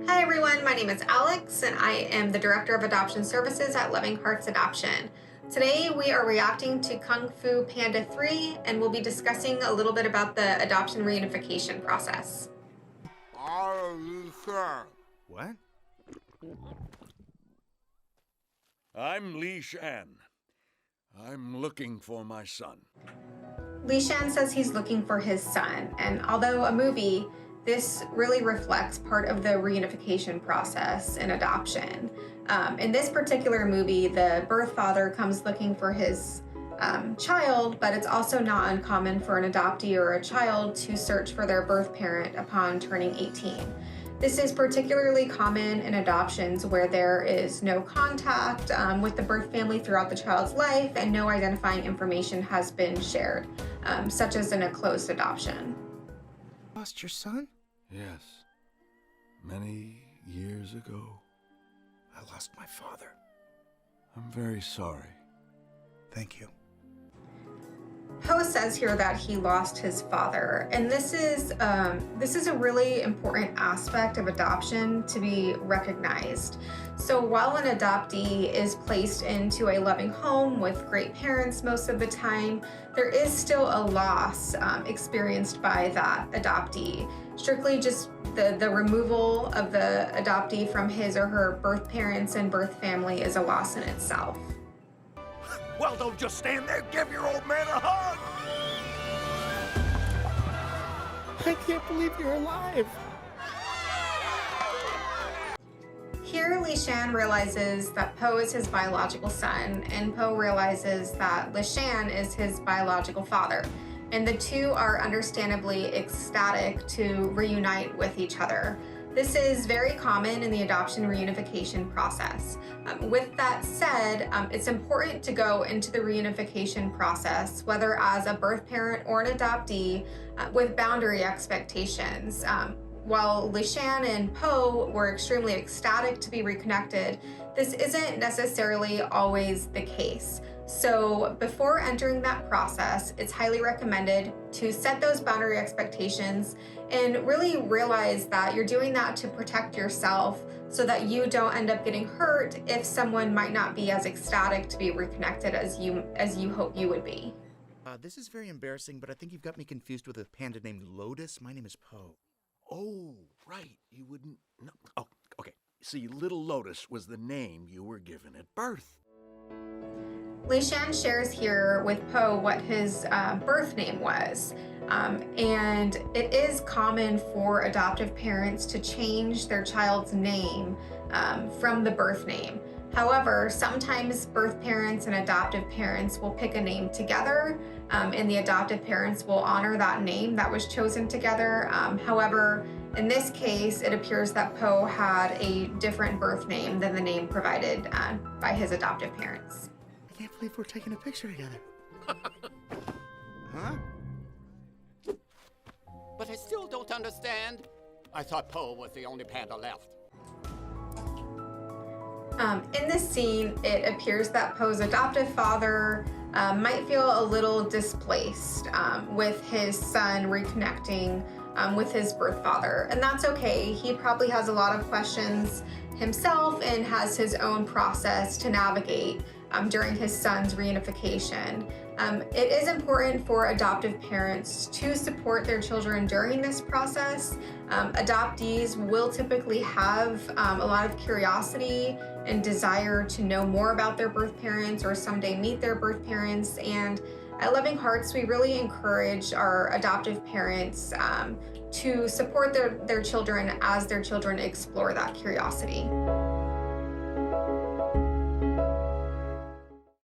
Hi everyone, my name is Alex and I am the Director of Adoption Services at Loving Hearts Adoption. Today we are reacting to Kung Fu Panda 3 and we'll be discussing a little bit about the adoption reunification process. What? I'm Li Shan. I'm looking for my son. Li Shan says he's looking for his son, and although a movie, this really reflects part of the reunification process in adoption. In this particular movie, the birth father comes looking for his child, but it's also not uncommon for an adoptee or a child to search for their birth parent upon turning 18. This is particularly common in adoptions where there is no contact with the birth family throughout the child's life and no identifying information has been shared, such as in a closed adoption. Lost your son? Yes. Many years ago. I lost my father. I'm very sorry. Thank you. Po says here that he lost his father, and this is a really important aspect of adoption to be recognized. So while an adoptee is placed into a loving home with great parents most of the time, there is still a loss experienced by that adoptee. Strictly just the removal of the adoptee from his or her birth parents and birth family is a loss in itself. Well, don't just stand there. Give your old man a hug. I can't believe you're alive. Here, Li Shan realizes that Po is his biological son, and Po realizes that Li Shan is his biological father, and the two are understandably ecstatic to reunite with each other. This is very common in the adoption reunification process. With that said, it's important to go into the reunification process, whether as a birth parent or an adoptee, with boundary expectations. While Li Shan and Po were extremely ecstatic to be reconnected, this isn't necessarily always the case. So before entering that process, it's highly recommended to set those boundary expectations and really realize that you're doing that to protect yourself so that you don't end up getting hurt if someone might not be as ecstatic to be reconnected as you hope you would be. This is very embarrassing, but I think you've got me confused with a panda named Lotus. My name is Po. Oh, right. You wouldn't know. Oh, okay. See, Little Lotus was the name you were given at birth. Li Shan shares here with Po what his birth name was. And it is common for adoptive parents to change their child's name from the birth name. However, sometimes birth parents and adoptive parents will pick a name together, and the adoptive parents will honor that name that was chosen together. However, in this case, it appears that Po had a different birth name than the name provided by his adoptive parents. I can't believe we're taking a picture together. Huh? But I still don't understand. I thought Po was the only panda left. In this scene, it appears that Po's adoptive father might feel a little displaced with his son reconnecting with his birth father, and that's okay. He probably has a lot of questions himself and has his own process to navigate during his son's reunification. It is important for adoptive parents to support their children during this process. Adoptees will typically have a lot of curiosity and desire to know more about their birth parents or someday meet their birth parents. And at Loving Hearts, we really encourage our adoptive parents to support their children as their children explore that curiosity.